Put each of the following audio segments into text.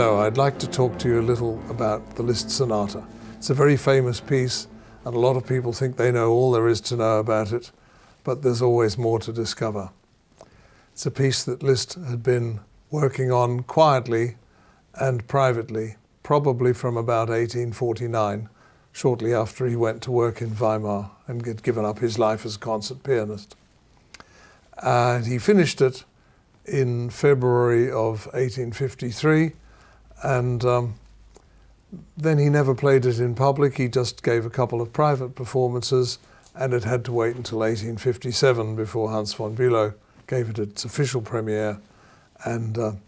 Hello, I'd like to talk to you a little about the Liszt Sonata. It's a very famous piece, and a lot of people think they know all there is to know about it, but there's always more to discover. It's a piece that Liszt had been working on quietly and privately, probably from about 1849, shortly after he went to work in Weimar and had given up his life as a concert pianist. And he finished it in February of 1853, and then he never played it in public. He just gave a couple of private performances, and it had to wait until 1857 before Hans von Bülow gave it its official premiere, and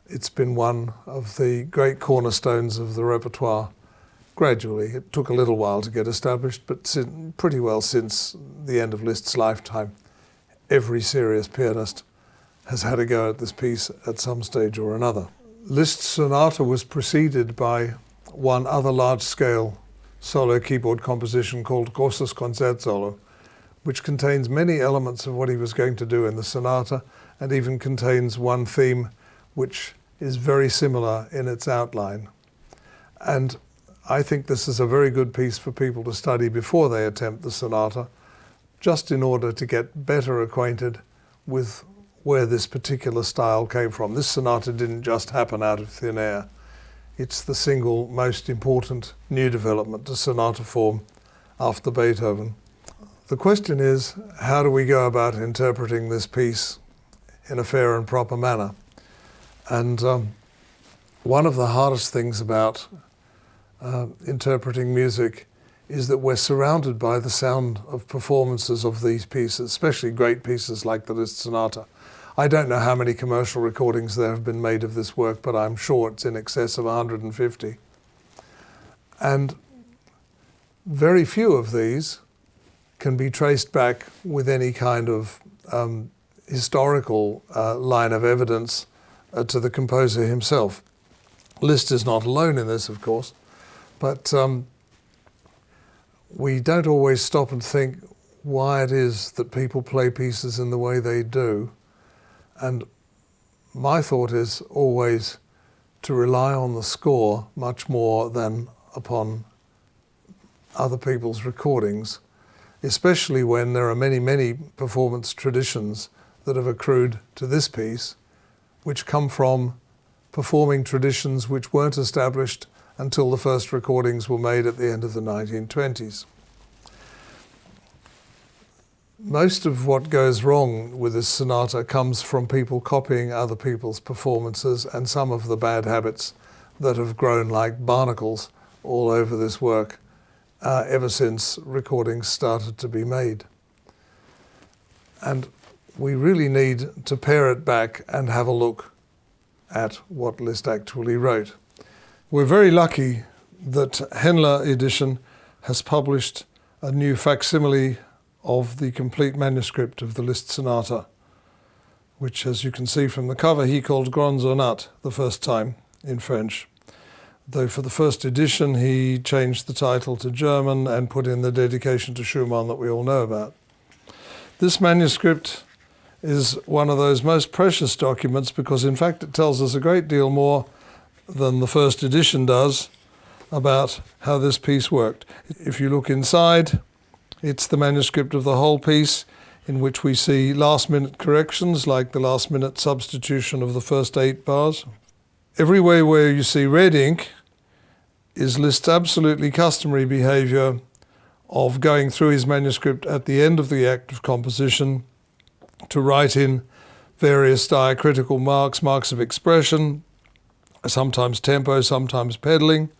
it's been one of the great cornerstones of the repertoire gradually. It took a little while to get established, but pretty well since the end of Liszt's lifetime, every serious pianist has had a go at this piece at some stage or another. Liszt's sonata was preceded by one other large-scale solo keyboard composition called Großes Konzertsolo, which contains many elements of what he was going to do in the sonata, and even contains one theme which is very similar in its outline. And I think this is a very good piece for people to study before they attempt the sonata, just in order to get better acquainted with where this particular style came from. This sonata didn't just happen out of thin air. It's the single most important new development to sonata form after Beethoven. The question is, how do we go about interpreting this piece in a fair and proper manner? And one of the hardest things about interpreting music is that we're surrounded by the sound of performances of these pieces, especially great pieces like the Liszt Sonata. I don't know how many commercial recordings there have been made of this work, but I'm sure it's in excess of 150. And very few of these can be traced back with any kind of historical line of evidence to the composer himself. Liszt is not alone in this, of course, but we don't always stop and think why it is that people play pieces in the way they do. And my thought is always to rely on the score much more than upon other people's recordings, especially when there are many, many performance traditions that have accrued to this piece, which come from performing traditions which weren't established until the first recordings were made at the end of the 1920s. Most of what goes wrong with this sonata comes from people copying other people's performances and some of the bad habits that have grown like barnacles all over this work ever since recordings started to be made. And we really need to pare it back and have a look at what Liszt actually wrote. We're very lucky that Henler Edition has published a new facsimile of the complete manuscript of the Liszt Sonata, which, as you can see from the cover, he called Grand Sonate the first time in French. Though for the first edition he changed the title to German and put in the dedication to Schumann that we all know about. This manuscript is one of those most precious documents because in fact it tells us a great deal more than the first edition does about how this piece worked. If you look inside, it's the manuscript of the whole piece, in which we see last-minute corrections, like the last-minute substitution of the first 8 bars. Everywhere where you see red ink is Liszt's absolutely customary behavior of going through his manuscript at the end of the act of composition to write in various diacritical marks, marks of expression, sometimes tempo, sometimes pedaling,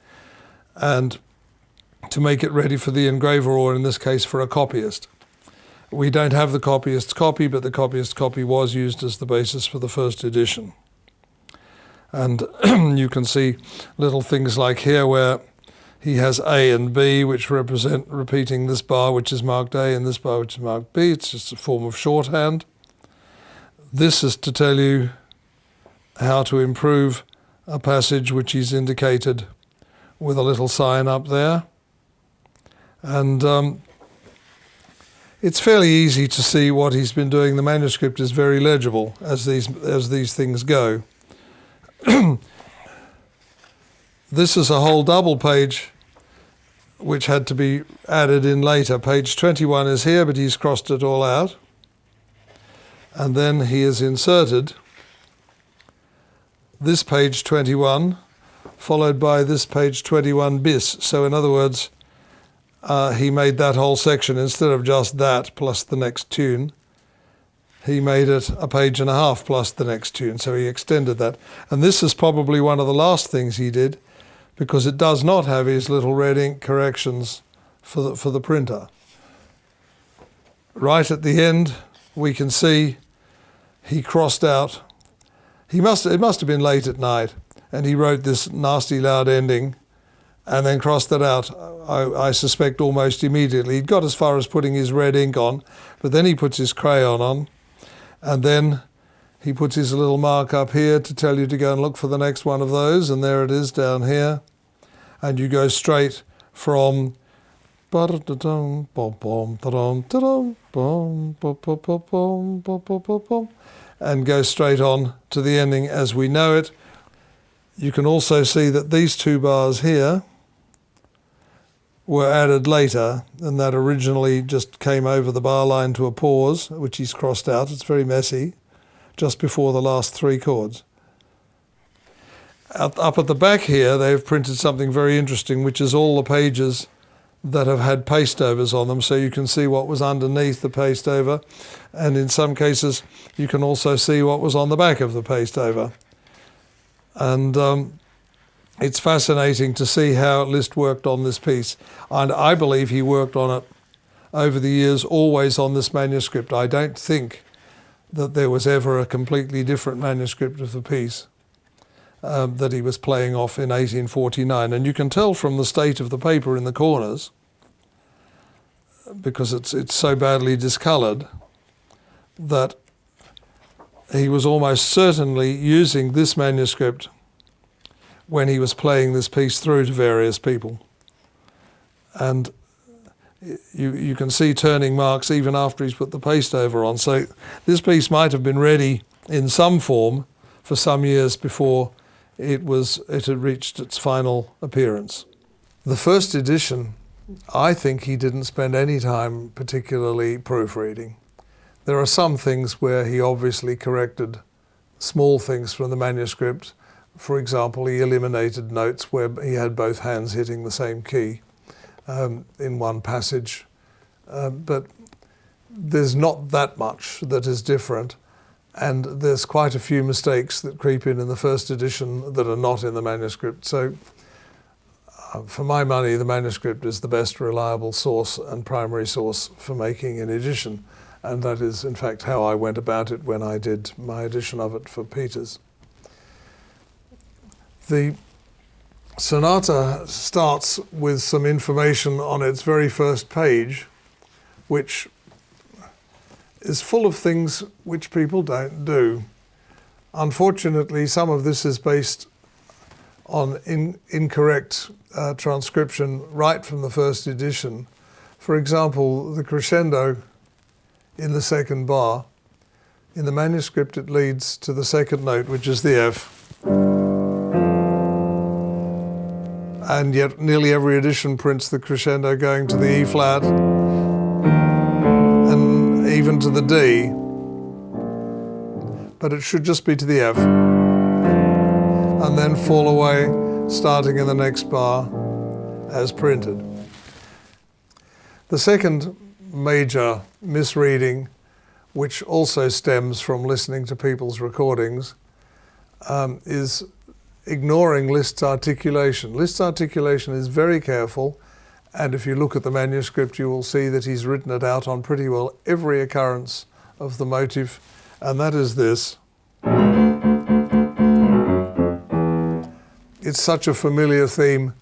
and to make it ready for the engraver, or in this case for a copyist. We don't have the copyist's copy, but the copyist's copy was used as the basis for the first edition. And you can see little things like here where he has A and B, which represent repeating this bar which is marked A and this bar which is marked B. It's just a form of shorthand. This is to tell you how to improve a passage which he's indicated with a little sign up there. And it's fairly easy to see what he's been doing. The manuscript is very legible as these things go. This is a whole double page which had to be added in later. Page 21 is here, but he's crossed it all out. And then he has inserted this page 21, followed by this page 21 bis. So in other words, he made that whole section, instead of just that plus the next tune, he made it a page and a half plus the next tune. So he extended that. And this is probably one of the last things he did, because it does not have his little red ink corrections for the printer. Right at the end, we can see he crossed out. It must have been late at night, and he wrote this nasty loud ending and then crossed it out, I suspect almost immediately. He'd got as far as putting his red ink on, but then he puts his crayon on, and then he puts his little mark up here to tell you to go and look for the next one of those, and there it is down here. And you go straight from and go straight on to the ending as we know it. You can also see that these two bars here were added later, and that originally just came over the bar line to a pause, which he's crossed out. It's very messy, just before the last three chords. Up at the back here, they've printed something very interesting, which is all the pages that have had paste overs on them, so you can see what was underneath the paste over, and in some cases you can also see what was on the back of the paste over. And it's fascinating to see how Liszt worked on this piece, and I believe he worked on it over the years always on this manuscript. I don't think that there was ever a completely different manuscript of the piece that he was playing off in 1849. And you can tell from the state of the paper in the corners, because it's so badly discoloured, that he was almost certainly using this manuscript when he was playing this piece through to various people. And you can see turning marks even after he's put the paste over on. So this piece might have been ready in some form for some years before it had reached its final appearance. The first edition, I think he didn't spend any time particularly proofreading. There are some things where he obviously corrected small things from the manuscript. For example, he eliminated notes where he had both hands hitting the same key in one passage. But there's not that much that is different. And there's quite a few mistakes that creep in the first edition that are not in the manuscript. So for my money, the manuscript is the best reliable source and primary source for making an edition. And that is, in fact, how I went about it when I did my edition of it for Peters. The sonata starts with some information on its very first page, which is full of things which people don't do. Unfortunately, some of this is based on incorrect transcription right from the first edition. For example, the crescendo in the second bar, in the manuscript it leads to the second note, which is the F. And yet nearly every edition prints the crescendo going to the E flat, even to the D, but it should just be to the F, and then fall away, starting in the next bar as printed. The second major misreading, which also stems from listening to people's recordings, is ignoring Liszt's articulation. Liszt's articulation is very careful, and if you look at the manuscript, you will see that he's written it out on pretty well every occurrence of the motive, and that is this. It's such a familiar theme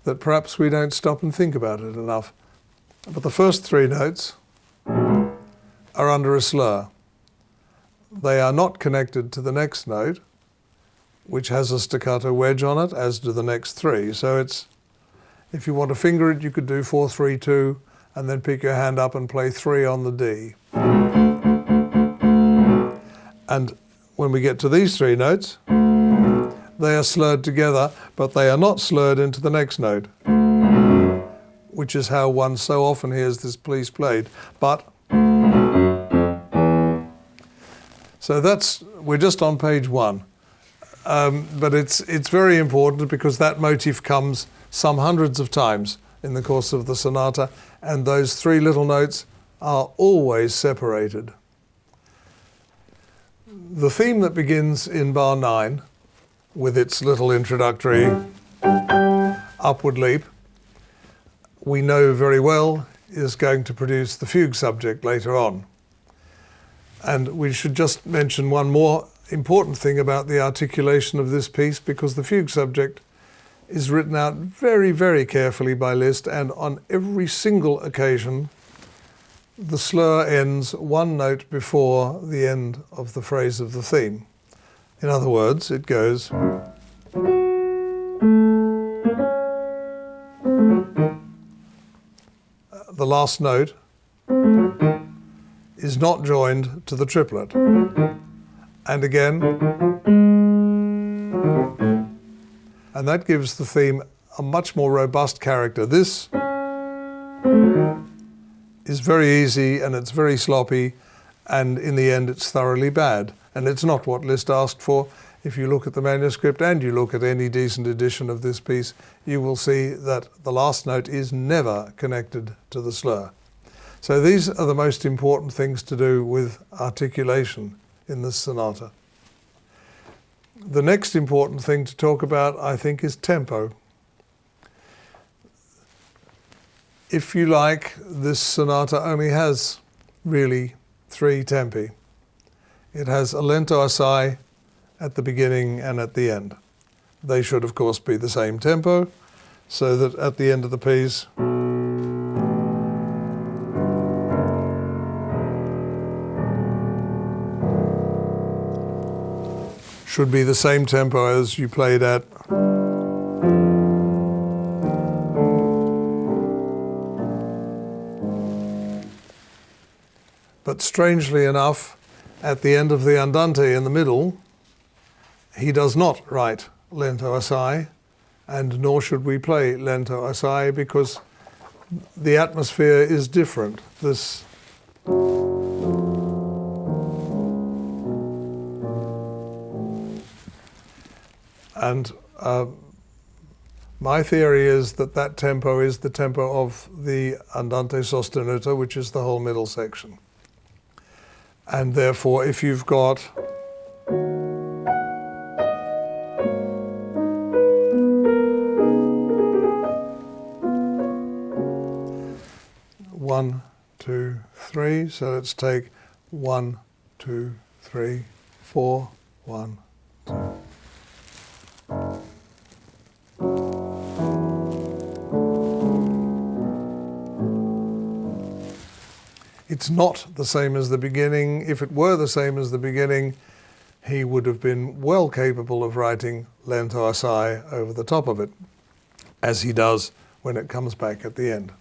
that perhaps we don't stop and think about it enough. But the first three notes are under a slur. They are not connected to the next note, which has a staccato wedge on it, as do the next three. So it's, if you want to finger it, you could do 4, 3, 2, and then pick your hand up and play 3 on the D. And when we get to these three notes, they are slurred together, but they are not slurred into the next note, which is how one so often hears this piece played. But so we're just on page 1. But it's very important because that motif comes some hundreds of times in the course of the sonata, and those 3 little notes are always separated. The theme that begins in bar 9 with its little introductory upward leap, we know very well is going to produce the fugue subject later on. And we should just mention one more important thing about the articulation of this piece, because the fugue subject is written out very, very carefully by Liszt, and on every single occasion the slur ends 1 note before the end of the phrase of the theme. In other words, it goes the last note is not joined to the triplet. And again, and that gives the theme a much more robust character. This is very easy and it's very sloppy, and in the end it's thoroughly bad. And it's not what Liszt asked for. If you look at the manuscript and you look at any decent edition of this piece, you will see that the last note is never connected to the slur. So these are the most important things to do with articulation in this sonata. The next important thing to talk about, I think, is tempo. If you like, this sonata only has really 3 tempi. It has a lento assai at the beginning and at the end. They should, of course, be the same tempo, so that at the end of the piece, should be the same tempo as you played at. But strangely enough, at the end of the andante in the middle, he does not write lento assai, and nor should we play lento assai, because the atmosphere is different. This and my theory is that that tempo is the tempo of the andante sostenuto, which is the whole middle section. And therefore, if you've got one, 2, 3, so let's take 1, 2, 3, 4, 1, 2. It's not the same as the beginning. If it were the same as the beginning, he would have been well capable of writing lento assai over the top of it, as he does when it comes back at the end.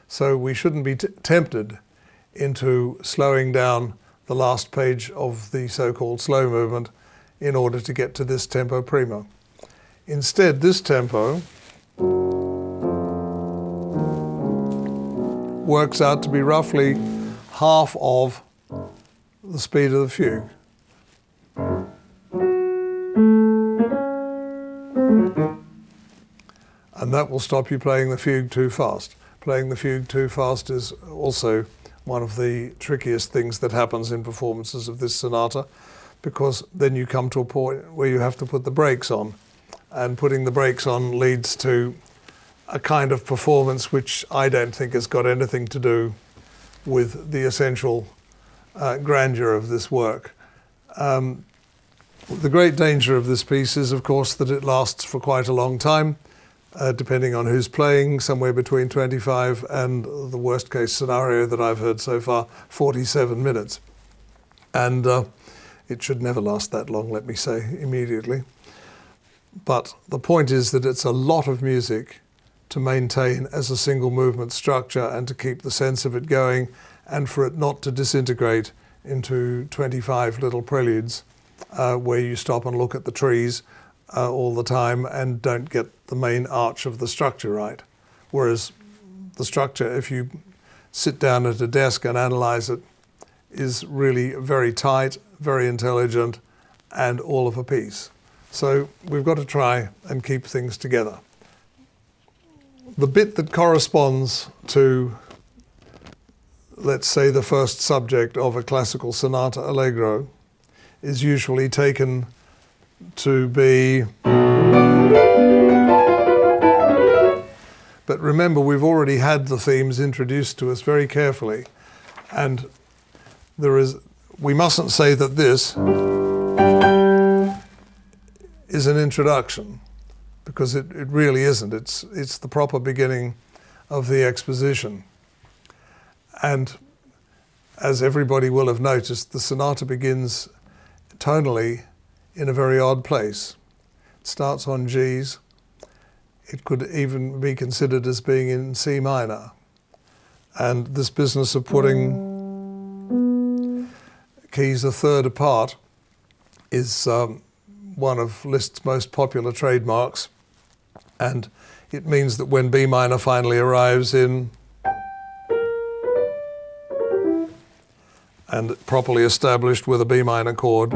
So we shouldn't be tempted into slowing down the last page of the so-called slow movement in order to get to this tempo primo. Instead, this tempo works out to be roughly half of the speed of the fugue. And that will stop you playing the fugue too fast. Playing the fugue too fast is also one of the trickiest things that happens in performances of this sonata, because then you come to a point where you have to put the brakes on. And putting the brakes on leads to a kind of performance which I don't think has got anything to do with the essential grandeur of this work. The great danger of this piece is, of course, that it lasts for quite a long time, depending on who's playing, somewhere between 25 and the worst case scenario that I've heard so far, 47 minutes. And it should never last that long, let me say immediately. But the point is that it's a lot of music to maintain as a single movement structure and to keep the sense of it going, and for it not to disintegrate into 25 little preludes where you stop and look at the trees all the time and don't get the main arch of the structure right. Whereas the structure, if you sit down at a desk and analyze it, is really very tight, very intelligent, and all of a piece. So we've got to try and keep things together. The bit that corresponds to, let's say, the first subject of a classical sonata allegro is usually taken to be, but remember, we've already had the themes introduced to us very carefully, and we mustn't say that this is an introduction, because it really isn't. It's the proper beginning of the exposition. And as everybody will have noticed, the sonata begins tonally in a very odd place. It starts on G's. It could even be considered as being in C minor. And this business of putting keys a third apart is one of Liszt's most popular trademarks. And it means that when B minor finally arrives in and properly established with a B minor chord,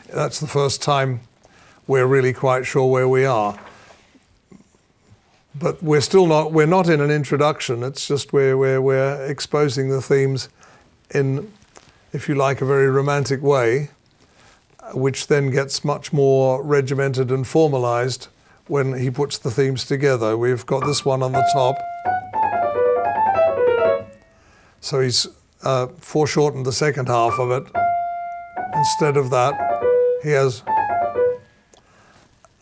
that's the first time we're really quite sure where we are. But we're not in an introduction. It's just where we're exposing the themes in, if you like, a very romantic way, which then gets much more regimented and formalized when he puts the themes together. We've got this one on the top. So he's foreshortened the second half of it. Instead of that, he has,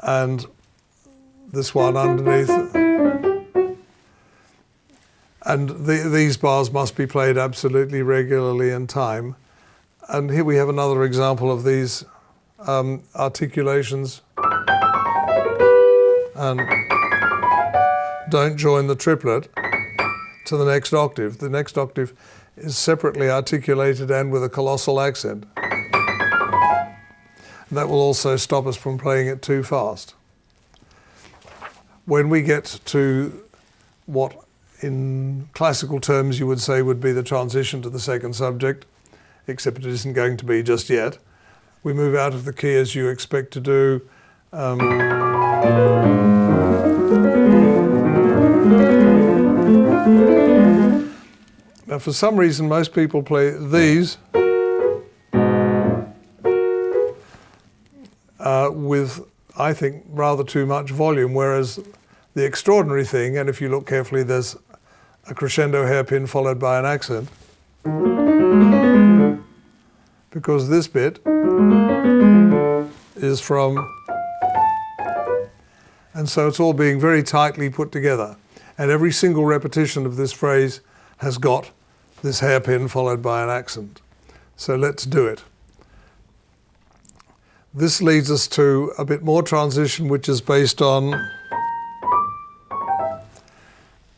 and this one underneath. And these bars must be played absolutely regularly in time. And here we have another example of these articulations. And don't join the triplet to the next octave. The next octave is separately articulated and with a colossal accent. And that will also stop us from playing it too fast. When we get to what in classical terms you would say would be the transition to the second subject, except it isn't going to be just yet, we move out of the key as you expect to do. Now, for some reason, most people play these with, I think, rather too much volume, whereas the extraordinary thing, and if you look carefully, there's a crescendo hairpin followed by an accent, because this bit is from, and so it's all being very tightly put together. And every single repetition of this phrase has got this hairpin followed by an accent. So let's do it. This leads us to a bit more transition, which is based on,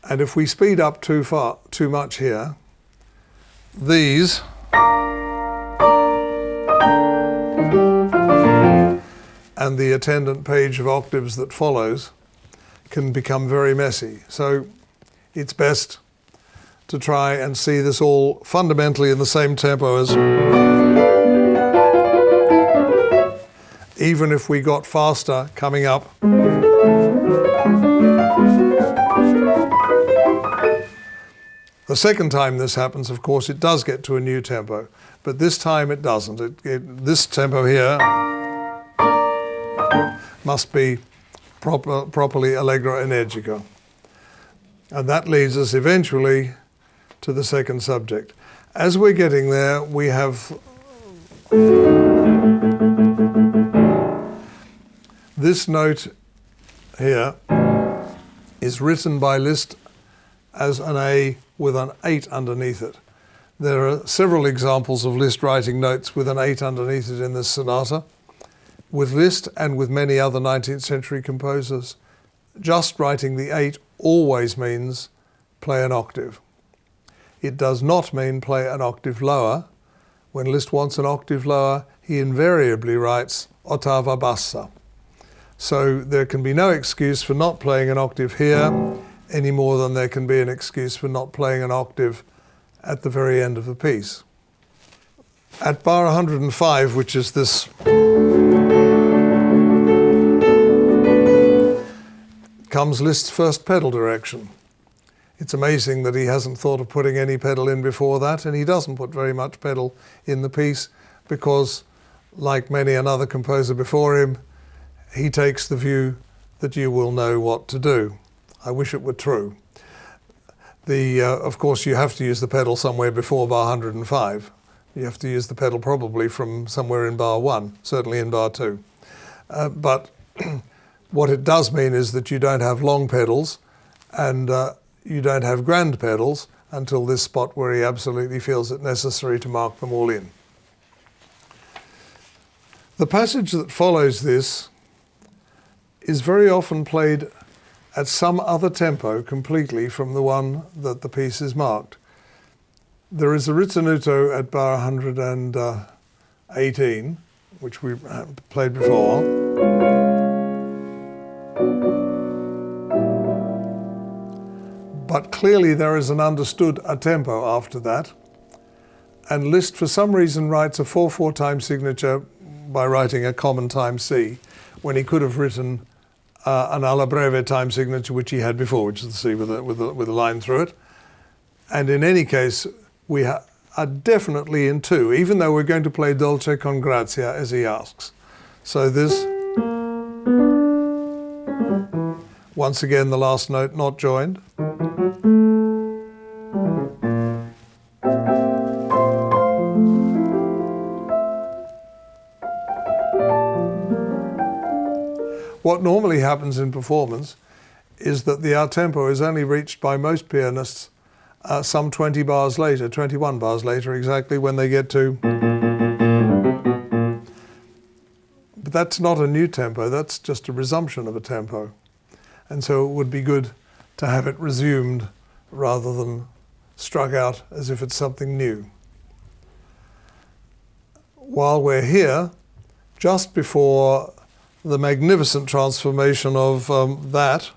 and if we speed up too much here, these and the attendant page of octaves that follows can become very messy. So it's best to try and see this all fundamentally in the same tempo as, even if we got faster coming up. The second time this happens, of course, it does get to a new tempo, but this time it doesn't. This tempo here must be properly allegro energico. And that leads us eventually to the second subject. As we're getting there, we have this note here is written by Liszt as an A with an 8 underneath it. There are several examples of Liszt writing notes with an 8 underneath it in this sonata. With Liszt and with many other 19th century composers, just writing the 8 always means play an octave. It does not mean play an octave lower, When Liszt wants an octave lower, he invariably writes ottava bassa. So there can be no excuse for not playing an octave here any more than there can be an excuse for not playing an octave at the very end of the piece. At bar 105, which is this, comes Liszt's first pedal direction. It's amazing that he hasn't thought of putting any pedal in before that, and he doesn't put very much pedal in the piece because, like many another composer before him, he takes the view that you will know what to do. I wish it were true. Of course, you have to use the pedal somewhere before bar 105. You have to use the pedal probably from somewhere in bar 1, certainly in bar 2. But what it does mean is that you don't have long pedals and you don't have grand pedals until this spot where he absolutely feels it necessary to mark them all in. The passage that follows this is very often played at some other tempo completely from the one that the piece is marked. There is a ritenuto at bar 118, which we played before. But clearly there is an understood a tempo after that. And Liszt, for some reason, writes a 4/4 time signature by writing a common time C, when he could have written an alla breve time signature, which he had before, which is the C with a line through it. And in any case, we are definitely in 2, even though we're going to play dolce con grazia as he asks. So this, once again, the last note not joined. What normally happens in performance is that the a tempo is only reached by most pianists some 20 bars later, 21 bars later exactly, when they get to. But that's not a new tempo, that's just a resumption of a tempo. And so it would be good to have it resumed rather than struck out as if it's something new. While we're here, just before the magnificent transformation of that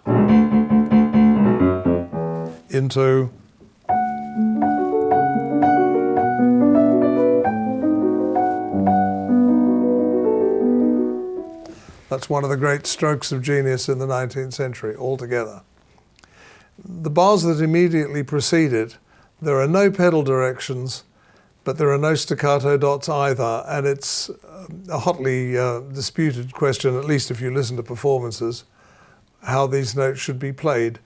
into that's one of the great strokes of genius in the 19th century altogether. The bars that immediately precede it, there are no pedal directions, but there are no staccato dots either, and it's a hotly disputed question, at least if you listen to performances, how these notes should be played.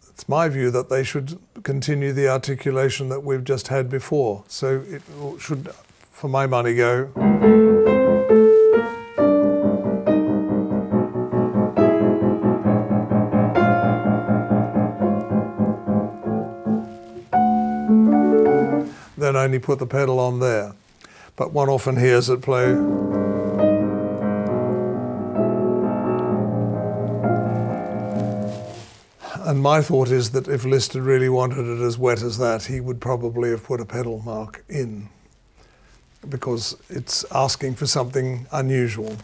It's my view that they should continue the articulation that we've just had before. So it should, for my money, go. Then only put the pedal on there. But one often hears it play. And my thought is that if Liszt had really wanted it as wet as that, he would probably have put a pedal mark in, because it's asking for something unusual.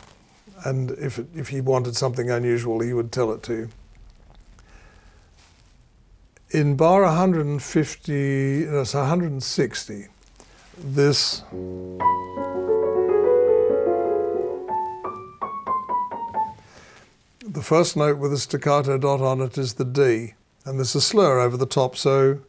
And if he wanted something unusual, he would tell it to you. In bar 150, no, so 160, this the first note with a staccato dot on it is the D, and there's a slur over the top, so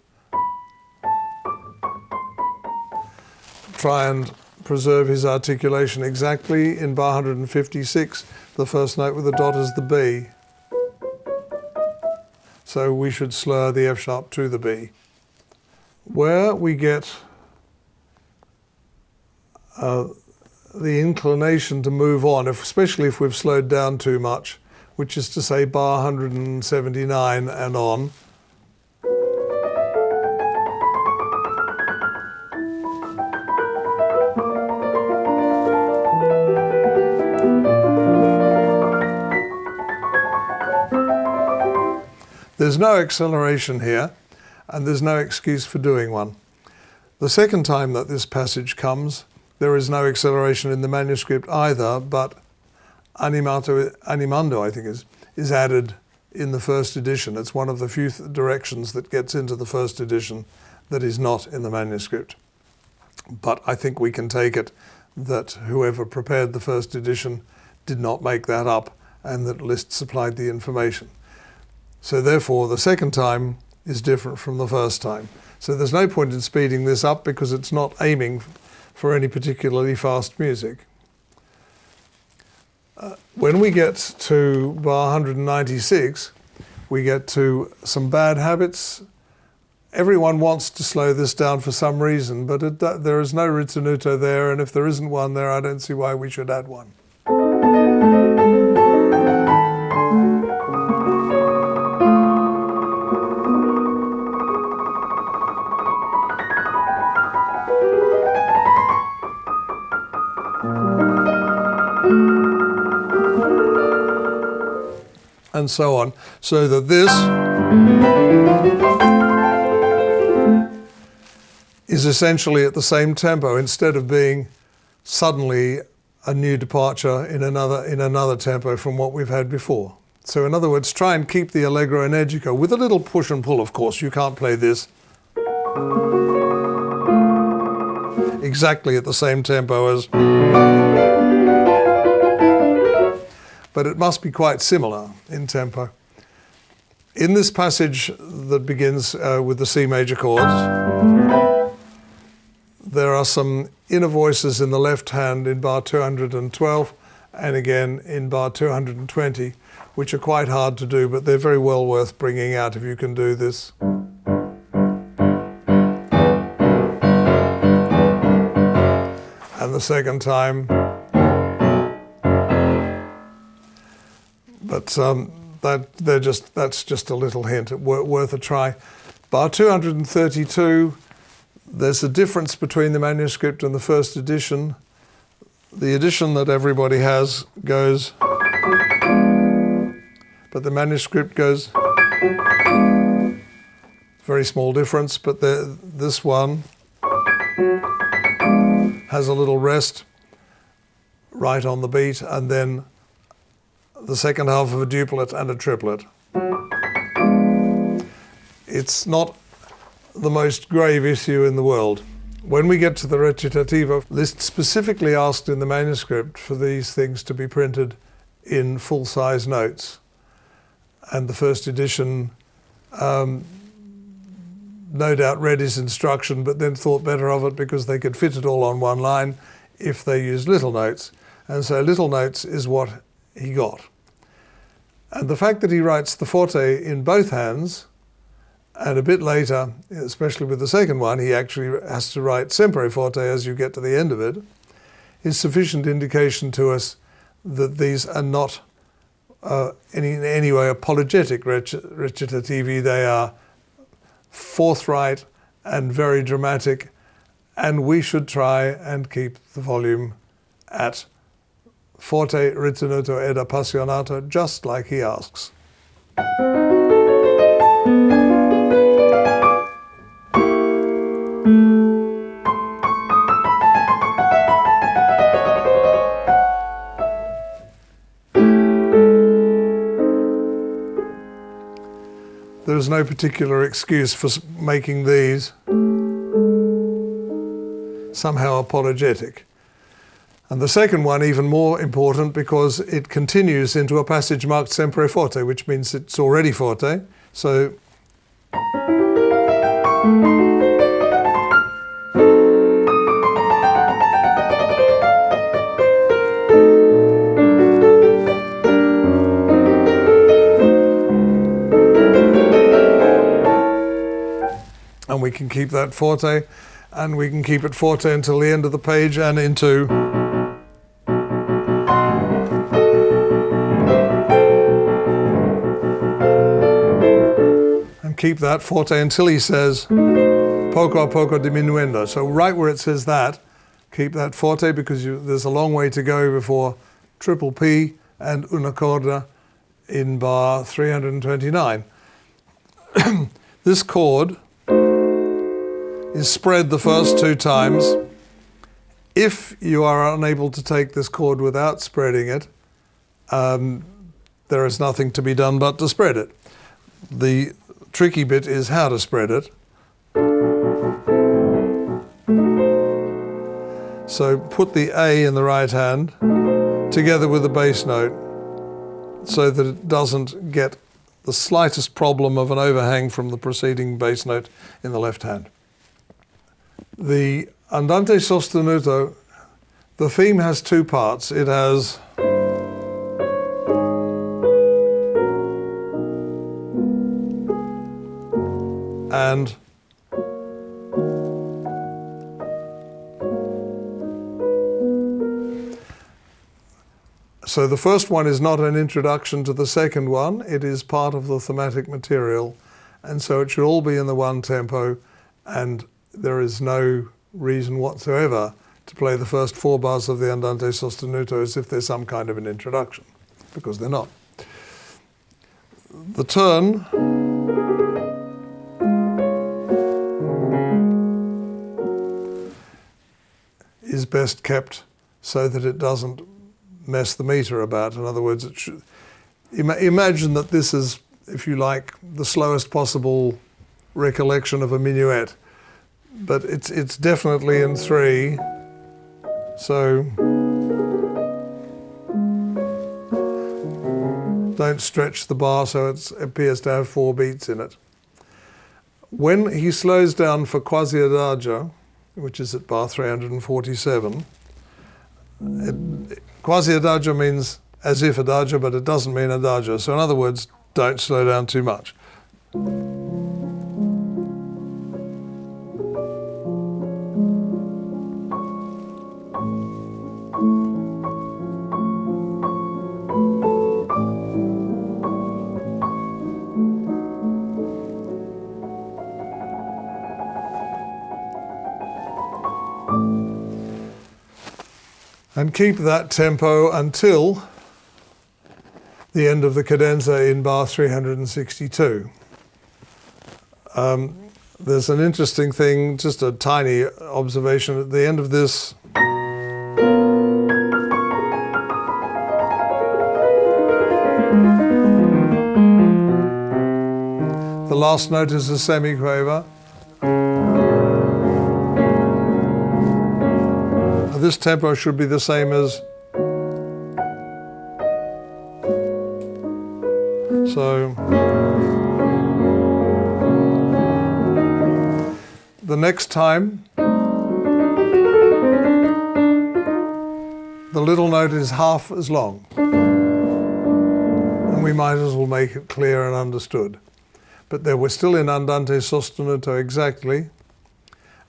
try and preserve his articulation exactly. In bar 156, the first note with the dot is the B. So we should slur the F sharp to the B. Where we get the inclination to move on, especially if we've slowed down too much, which is to say bar 179 and on. There's no acceleration here, and there's no excuse for doing one. The second time that this passage comes, there is no acceleration in the manuscript either, but animando, I think, is added in the first edition. It's one of the few directions that gets into the first edition that is not in the manuscript. But I think we can take it that whoever prepared the first edition did not make that up and that Liszt supplied the information. So therefore, the second time is different from the first time. So there's no point in speeding this up because it's not aiming for any particularly fast music. When we get to bar 196, we get to some bad habits. Everyone wants to slow this down for some reason, but there is no ritenuto there, and if there isn't one there, I don't see why we should add one. And so on, so that this is essentially at the same tempo instead of being suddenly a new departure in another tempo from what we've had before. So in other words, try and keep the allegro energico with a little push and pull, of course. You can't play this exactly at the same tempo as, but it must be quite similar in tempo. In this passage that begins with the C major chords, there are some inner voices in the left hand in bar 212 and again in bar 220, which are quite hard to do, but they're very well worth bringing out if you can do this. And the second time. But that's just a little hint, worth a try. Bar 232, there's a difference between the manuscript and the first edition. The edition that everybody has goes, but the manuscript goes, very small difference, but this one has a little rest right on the beat, and then the second half of a duplet and a triplet. It's not the most grave issue in the world. When we get to the recitativo, Liszt specifically asked in the manuscript for these things to be printed in full-size notes. And the first edition no doubt read his instruction, but then thought better of it because they could fit it all on one line if they used little notes. And so little notes is what he got. And the fact that he writes the forte in both hands, and a bit later, especially with the second one, he actually has to write sempre forte as you get to the end of it, is sufficient indication to us that these are not in any way apologetic recitativi. They are forthright and very dramatic, and we should try and keep the volume at forte, ritenuto ed appassionato, just like he asks. There's no particular excuse for making these somehow apologetic. And the second one, even more important, because it continues into a passage marked sempre forte, which means it's already forte. So and we can keep that forte, and we can keep it forte until the end of the page and into keep that forte until he says poco a poco diminuendo. So right where it says that, keep that forte, because there's a long way to go before triple P and una corda in bar 329. This chord is spread the first 2 times. If you are unable to take this chord without spreading it, there is nothing to be done but to spread it. The tricky bit is how to spread it. So put the A in the right hand together with the bass note so that it doesn't get the slightest problem of an overhang from the preceding bass note in the left hand. The Andante sostenuto, the theme has 2 parts. It has and so the first one is not an introduction to the second one, it is part of the thematic material, and so it should all be in the 1 tempo, and there is no reason whatsoever to play the first 4 bars of the Andante sostenuto as if there's some kind of an introduction, because they're not. The turn is best kept so that it doesn't mess the meter about. In other words, it should, imagine that this is, if you like, the slowest possible recollection of a minuet, but it's definitely in 3. So don't stretch the bar so it appears to have 4 beats in it. When he slows down for quasi adagio, which is at bar 347, quasi adagio means as if adagio, but it doesn't mean adagio. So in other words, don't slow down too much. And keep that tempo until the end of the cadenza in bar 362. There's an interesting thing, just a tiny observation. At the end of this, the last note is a semiquaver. This tempo should be the same as, so the next time the little note is half as long, and we might as well make it clear and understood. But we're still in Andante sostenuto exactly,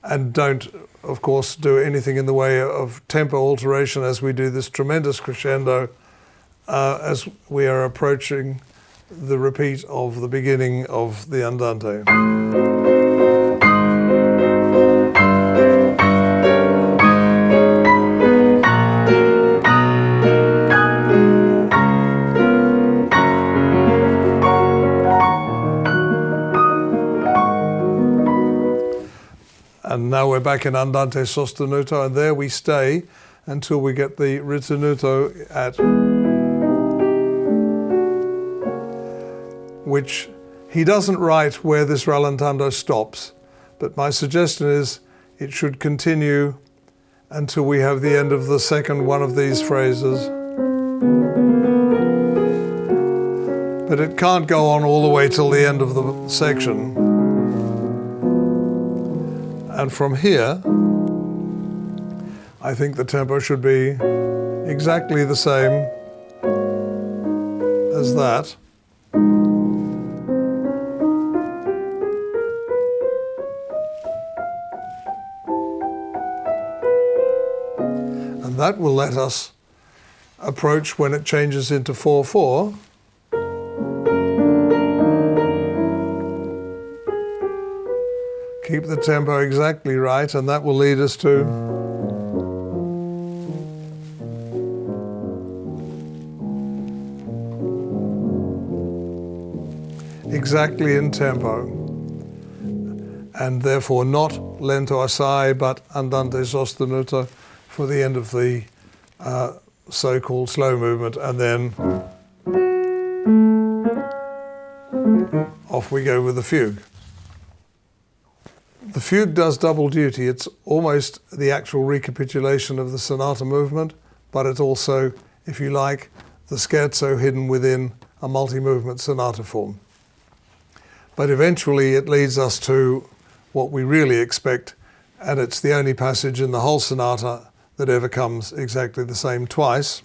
and don't, of course, do anything in the way of tempo alteration as we do this tremendous crescendo as we are approaching the repeat of the beginning of the Andante. And now we're back in Andante sostenuto, and there we stay until we get the ritenuto at, which he doesn't write where this rallentando stops, but my suggestion is it should continue until we have the end of the second one of these phrases. But it can't go on all the way till the end of the section. And from here, I think the tempo should be exactly the same as that. And that will let us approach when it changes into 4/4. Keep the tempo exactly right, and that will lead us to exactly in tempo. and therefore not lento assai but andante sostenuto for the end of the so-called slow movement, and then off we go with the fugue. The fugue does double duty. It's almost the actual recapitulation of the sonata movement, but it's also, if you like, the scherzo hidden within a multi-movement sonata form. But eventually it leads us to what we really expect, and it's the only passage in the whole sonata that ever comes exactly the same twice,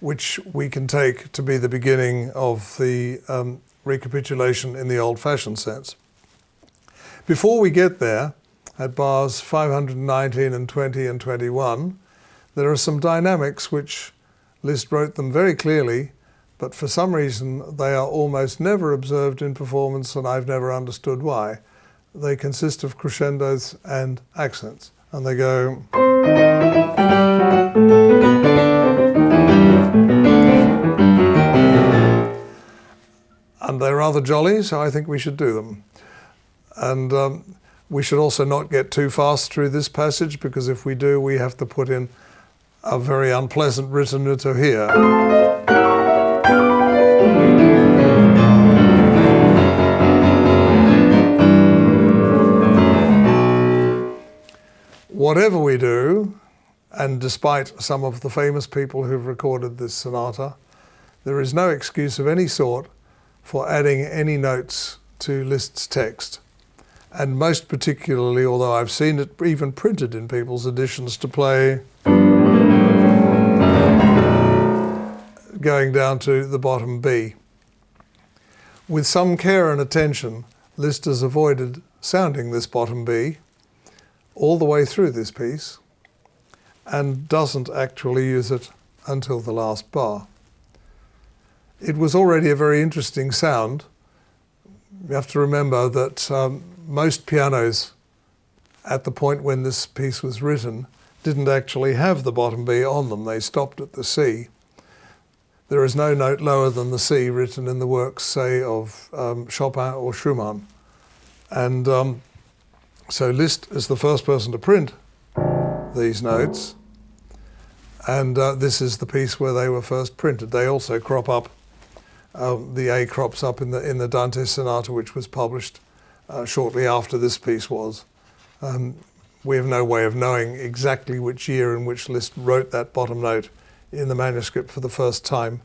which we can take to be the beginning of the recapitulation in the old-fashioned sense. Before we get there, at bars 519 and 20 and 21, there are some dynamics which Liszt wrote them very clearly, but for some reason they are almost never observed in performance, and I've never understood why. They consist of crescendos and accents, and they go... and they're rather jolly, so I think we should do them. And we should also not get too fast through this passage, because if we do, we have to put in a very unpleasant ritenuto here. Whatever we do, and despite some of the famous people who've recorded this sonata, there is no excuse of any sort for adding any notes to Liszt's text. And most particularly, although I've seen it even printed in people's editions, to play going down to the bottom B. With some care and attention, Liszt has avoided sounding this bottom B all the way through this piece, and doesn't actually use it until the last bar. It was already a very interesting sound. You have to remember that most pianos at the point when this piece was written didn't actually have the bottom B on them. They stopped at the C. There is no note lower than the C written in the works, say, of Chopin or Schumann. And so Liszt is the first person to print these notes, and this is the piece where they were first printed. They also crop up, the A crops up in the Dante Sonata, which was published shortly after this piece was. We have no way of knowing exactly which year in which Liszt wrote that bottom note in the manuscript for the first time,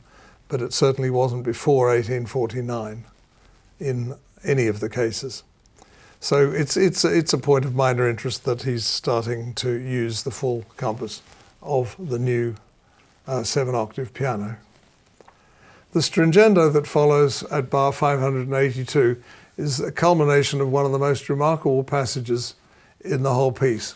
but it certainly wasn't before 1849 in any of the cases. So it's a point of minor interest that he's starting to use the full compass of the new 7-octave piano. The stringendo that follows at bar 582 is a culmination of one of the most remarkable passages in the whole piece.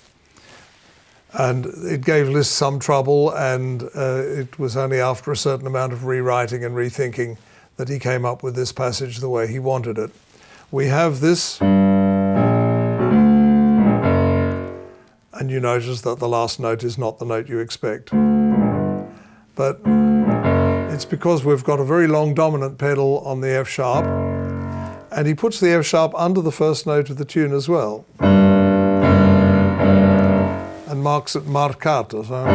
And it gave Liszt some trouble, and it was only after a certain amount of rewriting and rethinking that he came up with this passage the way he wanted it. We have this, and you notice that the last note is not the note you expect. But it's because we've got a very long dominant pedal on the F sharp, and he puts the F sharp under the first note of the tune as well, and marks it marcato. So.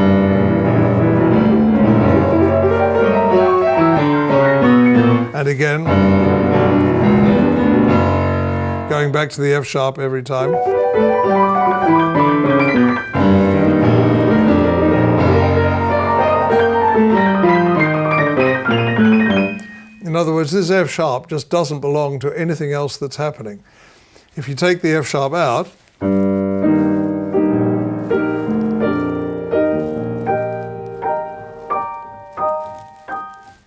And again, going back to the F sharp every time. In other words, this F sharp just doesn't belong to anything else that's happening. If you take the F sharp out,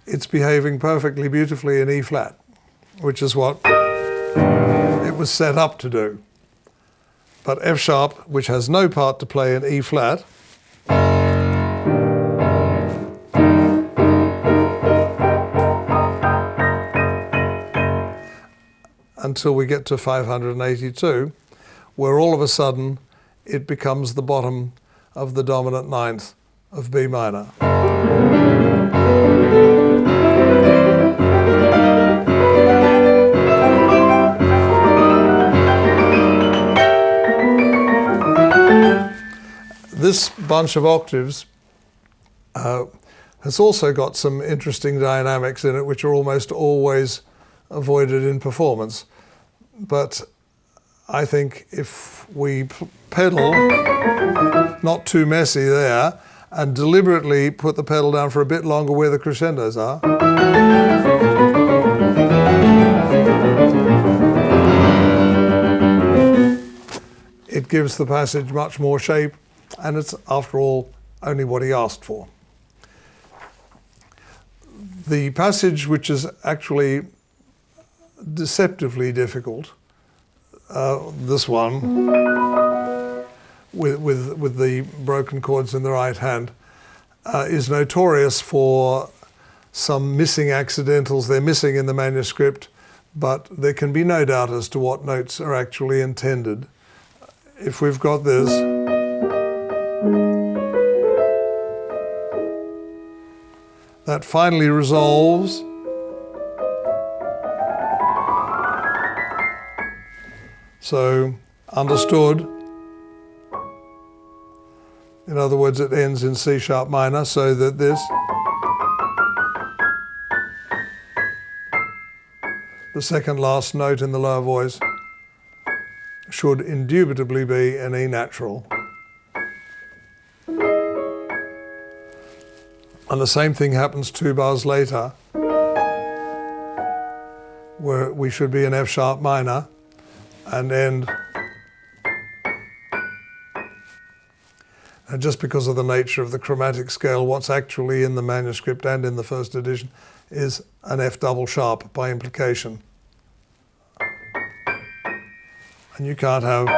it's behaving perfectly beautifully in E flat, which is what it was set up to do. But F sharp, which has no part to play in E flat, until we get to 582, where all of a sudden it becomes the bottom of the dominant ninth of B minor. bunch of octaves has also got some interesting dynamics in it, which are almost always avoided in performance. But I think if we pedal, not too messy there, and deliberately put the pedal down for a bit longer where the crescendos are, it gives the passage much more shape, and it's, after all, only what he asked for. The passage which is actually deceptively difficult, this one, with the broken chords in the right hand, is notorious for some missing accidentals. They're missing in the manuscript, but there can be no doubt as to what notes are actually intended. If we've got this, that finally resolves. So, understood. In other words, it ends in C sharp minor, so that this, the second last note in the lower voice, should indubitably be an E natural. And the same thing happens 2 bars later, where we should be an F sharp minor and end. And just because of the nature of the chromatic scale, what's actually in the manuscript and in the first edition is an F double sharp by implication. And you can't have,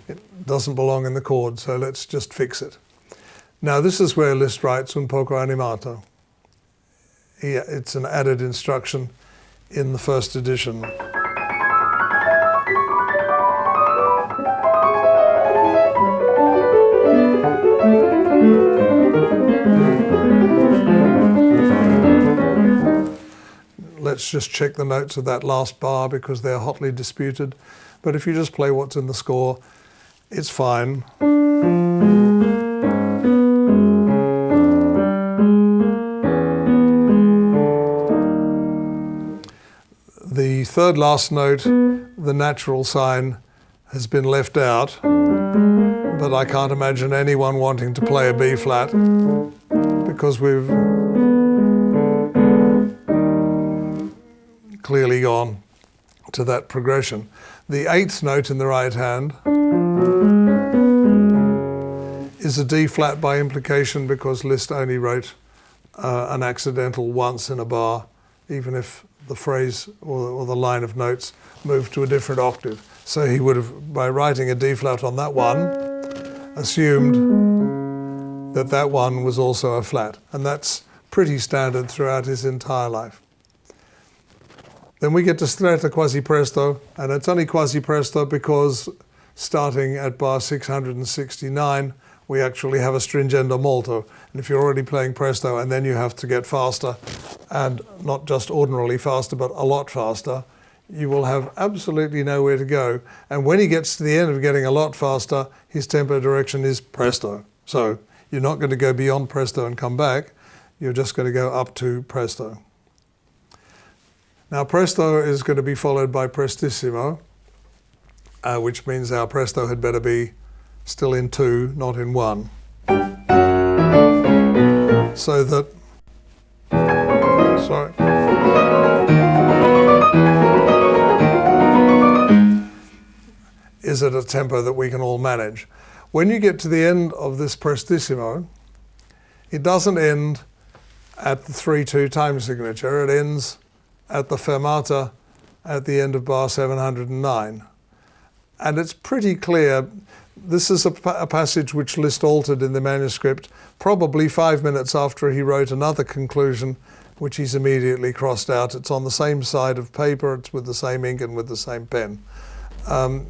it doesn't belong in the chord, so let's just fix it. Now this is where Liszt writes un poco animato. It's an added instruction in the first edition. Let's just check the notes of that last bar because they're hotly disputed. But if you just play what's in the score, it's fine. The third last note, the natural sign, has been left out, but I can't imagine anyone wanting to play a B flat because we've clearly gone to that progression. The 8th note in the right hand is a D flat by implication because Liszt only wrote an accidental once in a bar, even if the phrase or the line of notes moved to a different octave. So he would have, by writing a D flat on that one, assumed that that one was also a flat. And that's pretty standard throughout his entire life. Then we get to stretta quasi presto, and it's only quasi presto because starting at bar 669, we actually have a stringendo molto. And if you're already playing presto and then you have to get faster, and not just ordinarily faster, but a lot faster, you will have absolutely nowhere to go. And when he gets to the end of getting a lot faster, his tempo direction is presto. So you're not going to go beyond presto and come back, you're just going to go up to presto. Now presto is going to be followed by prestissimo, which means our presto had better be still in 2, not in 1. So that, sorry, is at a tempo that we can all manage. When you get to the end of this prestissimo, it doesn't end at the 3-2 time signature, it ends at the fermata at the end of bar 709. And it's pretty clear, this is a passage which Liszt altered in the manuscript probably 5 minutes after he wrote another conclusion, which he's immediately crossed out. It's on the same side of paper, it's with the same ink and with the same pen.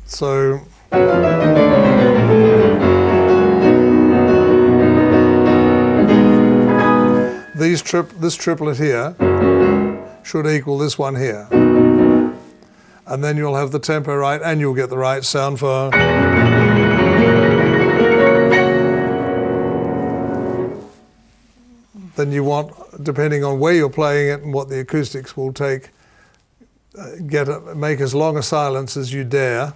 So this triplet here should equal this one here. And then you'll have the tempo right and you'll get the right sound for Then you want, depending on where you're playing it and what the acoustics will take, make as long a silence as you dare,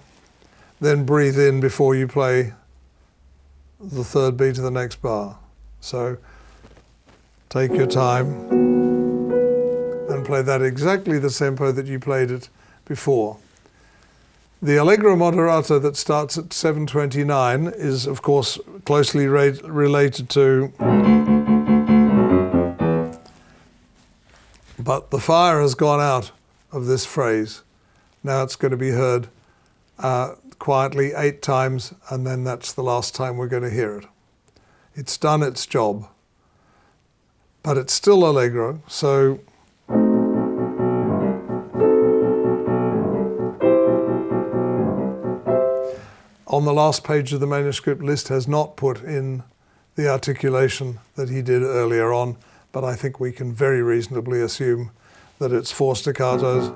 then breathe in before you play the third beat of the next bar. So take your time and play that exactly the tempo that you played it before. The Allegro moderato that starts at 729 is, of course, closely related to, but the fire has gone out of this phrase. Now it's going to be heard quietly 8 times, and then that's the last time we're going to hear it. It's done its job, but it's still Allegro, so on the last page of the manuscript, Liszt has not put in the articulation that he did earlier on, but I think we can very reasonably assume that it's 4 staccatos,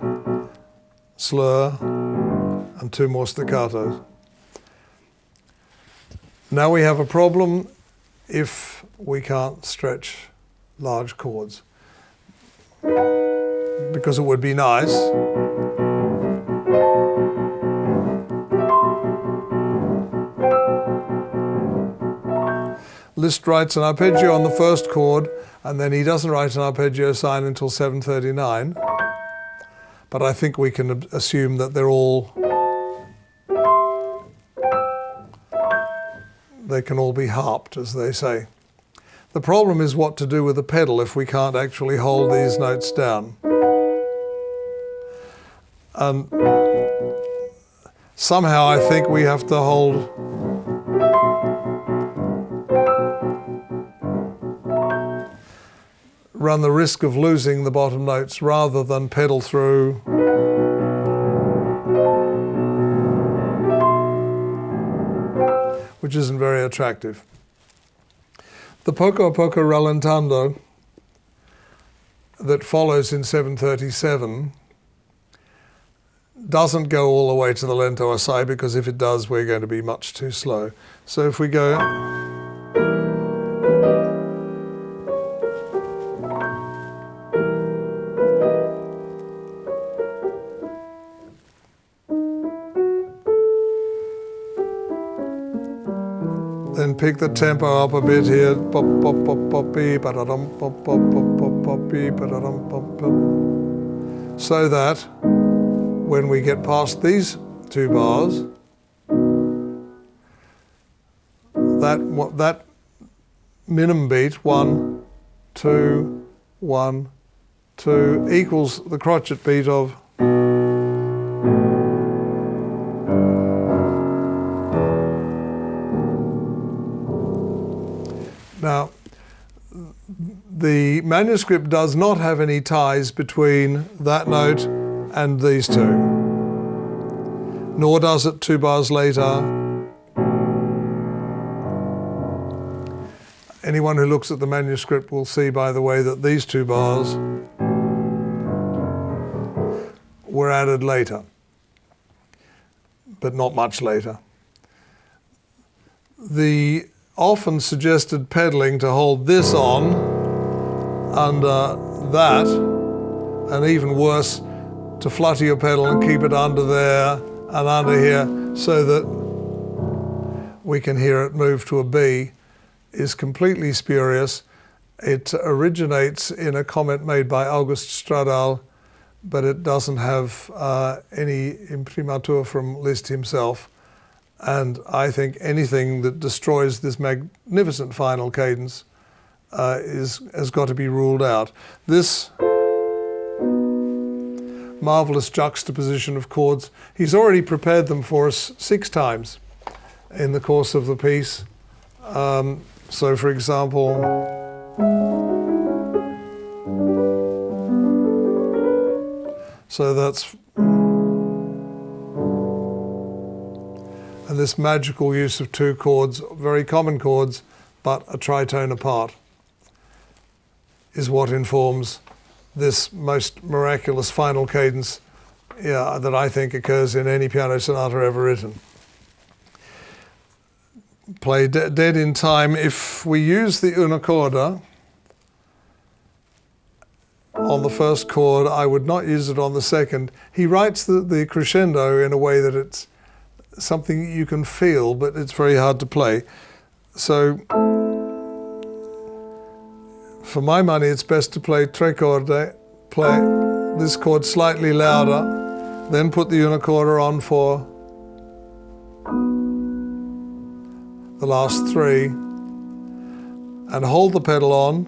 slur, and 2 more staccatos. Now we have a problem if we can't stretch large chords, because it would be nice. Liszt writes an arpeggio on the first chord, and then he doesn't write an arpeggio sign until 739. But I think we can assume that they can all be harped, as they say. The problem is what to do with the pedal if we can't actually hold these notes down. And somehow I think we have to run the risk of losing the bottom notes rather than pedal through. Which isn't very attractive. The poco a poco rallentando that follows in 737 doesn't go all the way to the lento assai, because if it does, we're going to be much too slow. So if we go, then pick the tempo up a bit here, pop pop pop pop beep, ba-da-dum, pop pop pop pop pop beep, ba-da-dum, pop pop, so that when we get past these 2 bars, that minimum beat 1 2 1 2 equals the crotchet beat of. Now, the manuscript does not have any ties between that note and these 2, nor does it 2 bars later. Anyone who looks at the manuscript will see, by the way, that these 2 bars were added later, but not much later. The often suggested pedaling to hold this on under that, and even worse, to flutter your pedal and keep it under there and under here so that we can hear it move to a B, is completely spurious. It originates in a comment made by August Stradal, but it doesn't have any imprimatur from Liszt himself. And I think anything that destroys this magnificent final cadence has got to be ruled out. This marvelous juxtaposition of chords, he's already prepared them for us 6 times in the course of the piece. So for example, so that's, and this magical use of 2 chords, very common chords, but a tritone apart, is what informs this most miraculous final cadence that I think occurs in any piano sonata ever written. play dead in time. If we use the una corda on the first chord, I would not use it on the second. He writes the crescendo in a way that it's something you can feel, but it's very hard to play. So for my money, it's best to play tre corde, play this chord slightly louder, then put the una corda on for the last three, and hold the pedal on,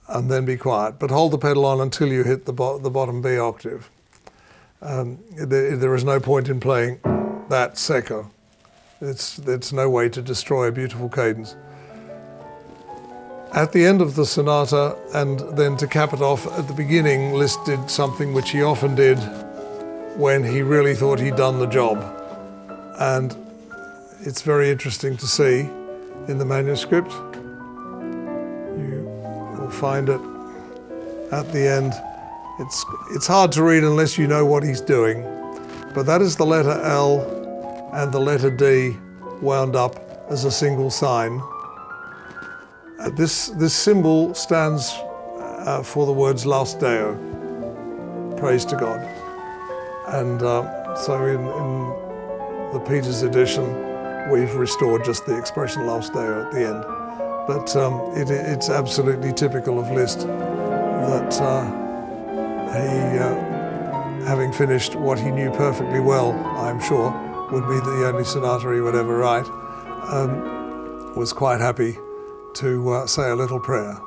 and then be quiet. But hold the pedal on until you hit the bottom B octave. There is no point in playing that secco. It's no way to destroy a beautiful cadence. At the end of the sonata, and then to cap it off at the beginning, Liszt did something which he often did when he really thought he'd done the job. And it's very interesting to see in the manuscript. You will find it at the end. It's hard to read unless you know what he's doing, but that is the letter L and the letter D wound up as a single sign. This symbol stands for the words Laus Deo, praise to God. And so in the Peters edition, we've restored just the expression Laus Deo at the end. But it's absolutely typical of Liszt that he, having finished what he knew perfectly well, I'm sure, would be the only sonata he would ever write, was quite happy to say a little prayer.